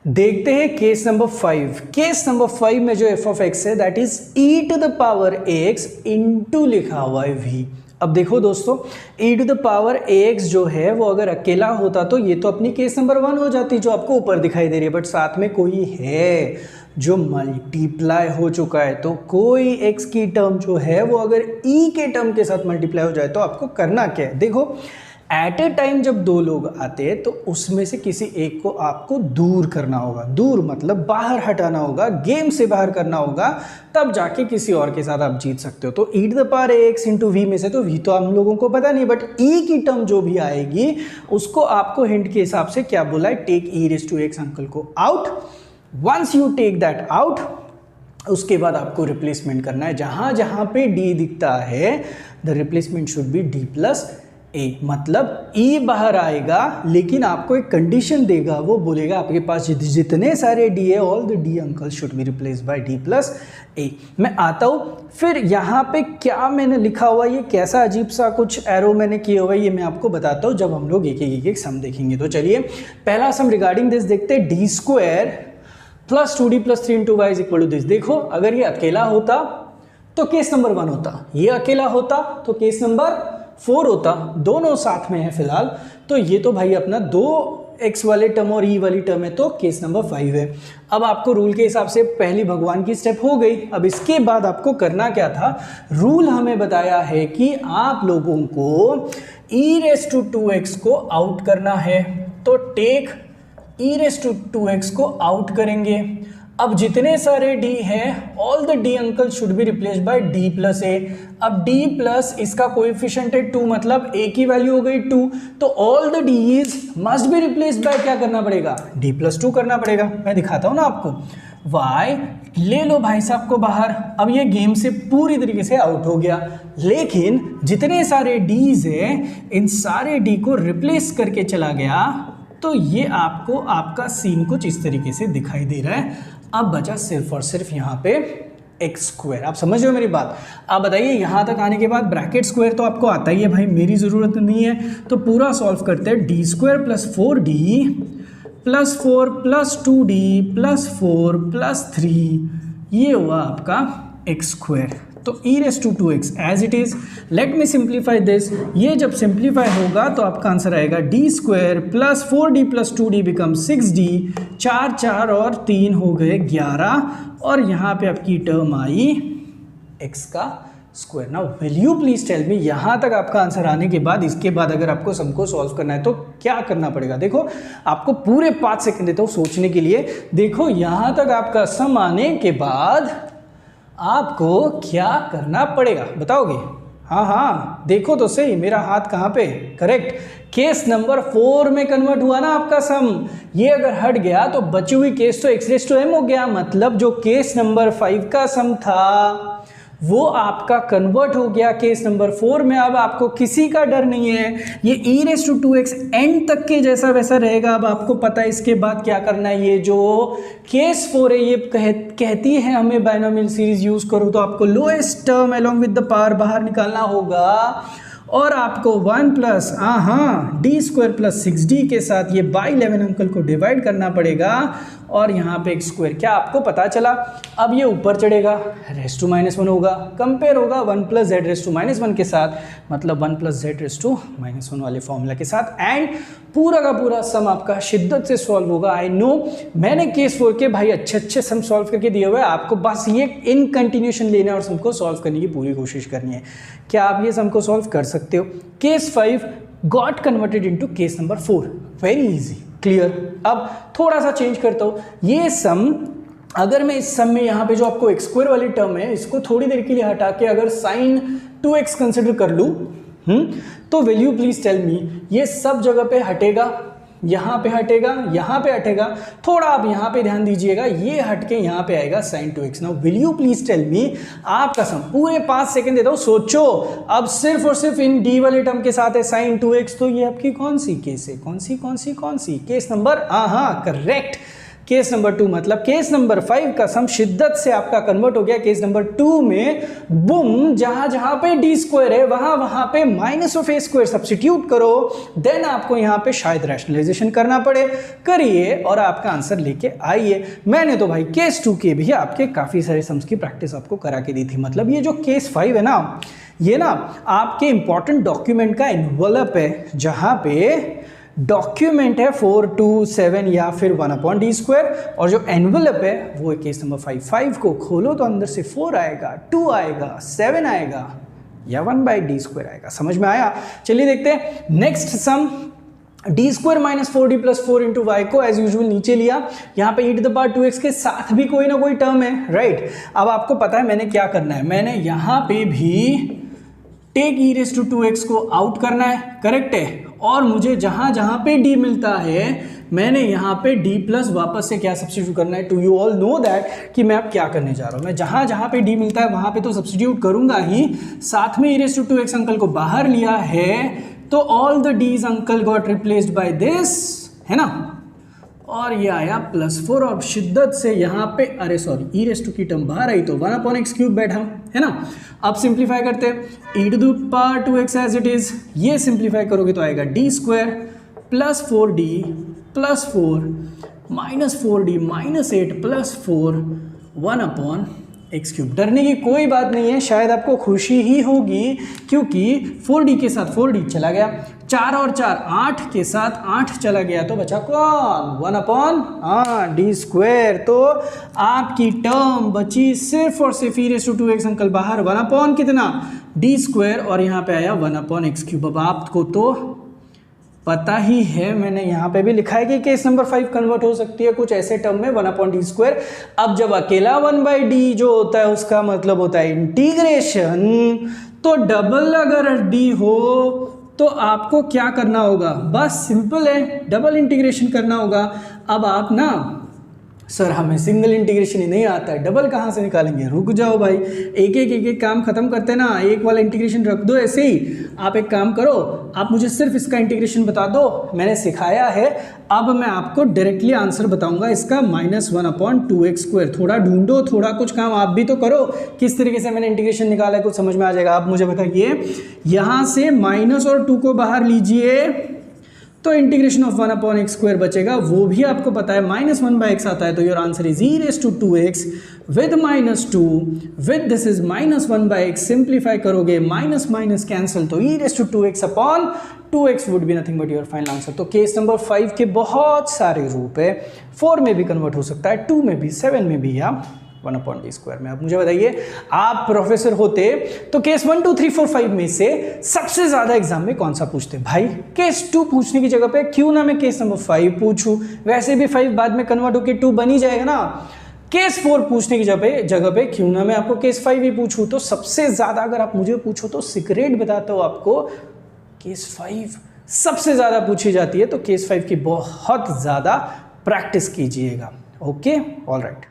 देखते हैं case number 5। Case number 5 में जो एफ ऑफ एक्स है that is e to the power x into लिखा हुआ है वी। अब देखो दोस्तों, e to the power x जो है वो अगर अकेला होता तो ये तो अपनी केस नंबर 1 हो जाती जो आपको ऊपर दिखाई दे रही है, बट साथ में कोई है जो मल्टीप्लाई हो चुका है। तो कोई एक्स की टर्म जो है वो अगर ई के टर्म के साथ मल्टीप्लाई हो जाए तो आपको करना क्या है। देखो, एट ए टाइम जब दो लोग आते हैं तो उसमें से किसी एक को आपको दूर करना होगा। दूर मतलब बाहर हटाना होगा, गेम से बाहर करना होगा, तब जाके किसी और के साथ आप जीत सकते हो। तो e to the power x into v में से तो वी तो हम लोगों को पता नहीं, बट ई की टर्म जो भी आएगी उसको आपको हिंट के हिसाब से क्या बोला है, take e raise to x uncle को out. Once you take that out, उसके बाद आपको रिप्लेसमेंट करना है। जहां जहां पे डी दिखता है the replacement should be D plus A, मतलब ई बाहर आएगा लेकिन आपको एक कंडीशन देगा, वो बोलेगा आपके पास जितने सारे डी है all the D uncle should be replace by D plus A. मैं आता हूँ फिर यहाँ पे क्या मैंने लिखा हुआ, ये कैसा अजीब सा कुछ एरो मैंने किया हुआ है ये मैं आपको बताता हूँ जब हम लोग एक सम देखेंगे। तो चलिए पहला सम रिगार्डिंग दिस देखते हैं, d square plus 2d plus 3 into y is equal to this. देखो, अगर ये अकेला होता तो केस नंबर 1 होता, ये अकेला होता तो केस नंबर 4 होता, दोनों साथ में है फिलहाल। तो ये तो भाई अपना 2x वाले टर्म और e वाली टर्म है तो केस नंबर 5 है। अब आपको रूल के हिसाब से पहली भगवान की स्टेप हो गई। अब इसके बाद आपको करना क्या था, रूल हमें बताया है कि आप लोगों को e रेज टू 2x को आउट करना है। तो take e raise to 2x को आउट करेंगे। अब जितने सारे d हैं all the d uncle should be replace by d plus A. अब d प्लस इसका कोएफिशिएंट है 2, मतलब a की वैल्यू हो गई 2, तो all the d's must be replace bye क्या करना पड़ेगा, d प्लस 2 करना पड़ेगा। मैं दिखाता हूँ ना आपको, y ले लो भाई साहब को बाहर। अब ये गेम से पूरी तरीके से आउट हो गया, लेकिन जितने सारे d's हैं इन सारे d को रिप्लेस करके चला गया। तो ये आपको आपका सीन कुछ इस तरीके से दिखाई दे रहा है। अब बचा सिर्फ और सिर्फ यहाँ पे एक्स स्क्वायर। आप समझ रहे हो मेरी बात। आप बताइए, यहाँ तक आने के बाद ब्रैकेट स्क्वायर तो आपको आता ही है भाई, मेरी ज़रूरत नहीं है। तो पूरा सॉल्व करते हैं, d square plus 4d plus 4 plus 2d plus 4 plus 3, ये हुआ आपका एक्स स्क्वायर। तो e raise to 2x as it is. Let me simplify this. ये जब सिंप्लीफाई होगा तो आपका आंसर आएगा d square plus 4d plus 2d become 6d, 4 4 और 3 हो गए 11, और यहाँ पे आपकी टर्म आई x का square. Now will you please tell me, यहाँ तक आपका आंसर आने के बाद इसके बाद अगर आपको सम को सॉल्व करना है तो क्या करना पड़ेगा। देखो, आपको पूरे 5 सेकंड देता हूँ सोचने के लिए। देखो, यहाँ तक आपका सम आने के बाद आपको क्या करना पड़ेगा बताओगे? हाँ हाँ, देखो तो सही मेरा हाथ कहाँ पे, करेक्ट। केस नंबर 4 में कन्वर्ट हुआ ना आपका सम। ये अगर हट गया तो बची हुई केस तो एक्स रेज टू एम हो गया, मतलब जो केस नंबर 5 का सम था वो आपका कन्वर्ट हो गया केस नंबर 4 में। अब आपको किसी का डर नहीं है, ये e raise to 2x and तक के जैसा वैसा रहेगा। अब आपको पता है इसके बाद क्या करना है। ये जो केस 4 है ये कहती है हमें बाइनोमियल सीरीज यूज करो, तो आपको lowest term along with the power बाहर निकालना होगा, और आपको 1 plus D square plus 6d के साथ ये बाई 11 अंकल को डिवाइड करना पड़ेगा, और यहाँ पे एक स्क्वायर। क्या आपको पता चला? अब ये ऊपर चढ़ेगा, रेज टू -1 होगा, कंपेयर होगा 1 प्लस जेड रेज टू -1 के साथ, मतलब 1 प्लस जेड रेज टू -1 वाले फॉर्मूला के साथ, एंड पूरा का पूरा सम आपका शिद्दत से सॉल्व होगा। आई नो मैंने केस 4 के भाई अच्छे सम सॉल्व करके दिए हुए हैं, आपको बस ये इन कंटिन्यूशन लेना और सम को सॉल्व करने की पूरी कोशिश करनी है। क्या आप ये सम को सॉल्व कर सकते हो? Case 5 got converted into case number 4, very easy, clear. अब थोड़ा सा चेंज करता हूँ ये सम। अगर मैं इस सम में यहाँ पे जो आपको एक्स स्क्वायर वाली टर्म है इसको थोड़ी देर के लिए हटा के अगर sin 2x कंसिडर कर लूँ तो will you please tell me, ये सब जगह पे हटेगा, यहाँ पे हटेगा, यहाँ पे हटेगा। थोड़ा आप यहाँ पे ध्यान दीजिएगा, ये हट के यहाँ पे आएगा sin 2x। Now will you please tell me, आपका सम पूरे 5 सेकंड देता हूँ, सोचो। अब सिर्फ और सिर्फ इन d वाले टर्म के साथ है sin 2x, तो ये आपकी कौन सी केस है? कौन सी केस नंबर? हाँ करेक्ट, केस नंबर 2 मतलब केस नंबर 5 का सम शिद्दत से आपका कन्वर्ट हो गया केस नंबर 2 में। बुम, जहां जहां पे डी स्क्वायर है वहां पे minus of A square substitute करो, देन आपको यहां पे शायद रैशनलाइजेशन करना पड़े, करिए और आपका आंसर लेके आइए। मैंने तो भाई केस 2 के भी आपके काफी सारे सम्स की प्रैक्टिस आपको करा के दी थी। मतलब ये जो केस 5 है ना, ये ना आपके इंपॉर्टेंट डॉक्यूमेंट का एनवलप है, जहां पे डॉक्यूमेंट है 4, 2, 7 या फिर 1/d स्क्वायर, और जो एनवलप है वो है केस नंबर 5। 5 को खोलो तो अंदर से 4 आएगा, 2 आएगा, 7 आएगा या 1/d स्क्वायर आएगा। समझ में आया? चलिए देखते हैं next sum. D square minus 4d plus 4 into y को एज यूजुअल नीचे लिया। यहाँ पे e⁻2x के साथ भी कोई ना कोई टर्म है, राइट। अब आपको पता है मैंने क्या करना है, मैंने यहाँ पे भी टेक e⁻2x को आउट करना है, करेक्ट है। और मुझे जहां जहां पे d मिलता है मैंने यहाँ पे d प्लस वापस से क्या सब्स्टिट्यूट करना है। To you all know that कि मैं अब क्या करने जा रहा हूँ। मैं जहां जहां पे d मिलता है वहां पे तो सब्स्टिट्यूट करूंगा ही, साथ में e⁻2x अंकल को बाहर लिया है तो all the d's uncle got replaced by this, है ना। और ये आया +4 और शिद्दत से यहाँ पे अरे सॉरी e⁻2 की टर्म बाहर आई तो 1/x³ बैठा, है ना। अब सिंप्लीफाई करते हैं e⁻2x एज इट इज, ये सिंप्लीफाई करोगे तो आएगा d square plus 4d plus 4 minus 4d minus 8 plus 4 1/x³। डरने की कोई बात नहीं है, शायद आपको खुशी ही होगी क्योंकि 4d के साथ 4d चला गया, 4 और 4 8 के साथ 8 चला गया तो बचा कौन 1/d स्क्वायर। तो आपकी टर्म बची सिर्फ और सिर्फ e⁻2x अंकल बाहर 1/ कितना d स्क्वायर और यहाँ पे आया 1/x³। अब आपको तो पता ही है, मैंने यहाँ पे भी लिखा है कि केस नंबर 5 कन्वर्ट हो सकती है कुछ ऐसे टर्म में 1/d स्क्वायर। अब जब अकेला 1/d जो होता है उसका मतलब होता है इंटीग्रेशन, तो डबल अगर d हो तो आपको क्या करना होगा, बस सिंपल है डबल इंटीग्रेशन करना होगा। अब आप ना सर हमें सिंगल इंटीग्रेशन ही नहीं आता है, डबल कहाँ से निकालेंगे, रुक जाओ भाई, एक एक काम खत्म करते हैं ना, एक वाला इंटीग्रेशन रख दो ऐसे ही। आप एक काम करो, आप मुझे सिर्फ इसका इंटीग्रेशन बता दो, मैंने सिखाया है। अब मैं आपको डायरेक्टली आंसर बताऊंगा इसका -1/2x²। थोड़ा ढूंढो, थोड़ा कुछ काम आप भी तो करो, किस तरीके से मैंने इंटीग्रेशन निकाला है कुछ समझ में आ जाएगा। आप मुझे बताइए, यहाँ से माइनस और 2 को बाहर लीजिए तो इंटीग्रेशन ऑफ 1/x² बचेगा, वो भी आपको पता है -1/x आता है। तो your answer is e⁻2x with -2 with this is -1/x। Simplify करोगे माइनस माइनस कैंसिल, तो e⁻2x/2x would be nothing but your final answer. तो केस नंबर 5 के बहुत सारे रूप है, 4 में भी कन्वर्ट हो सकता है, 2 में भी, 7 में भी, या 1/d स्क्वायर में। आप मुझे बताइए, आप प्रोफेसर होते तो केस 1, 2, 3, 4, 5 में से सबसे ज्यादा एग्जाम में कौन सा पूछते? भाई केस 2 पूछने की जगह पे क्यों ना मैं केस नंबर 5 पूछूं, वैसे भी 5 बाद में कन्वर्ट होकर 2 बन ही जाएगा ना। केस 4 पूछने की जगह पे क्यों ना मैं आपको केस 5 ही पूछूं। तो सबसे ज्यादा अगर आप मुझे पूछो तो सीक्रेट बताता हूं आपको, केस 5 सबसे ज्यादा पूछी जाती है। तो केस 5 की बहुत ज्यादा प्रैक्टिस कीजिएगा। Okay, all right.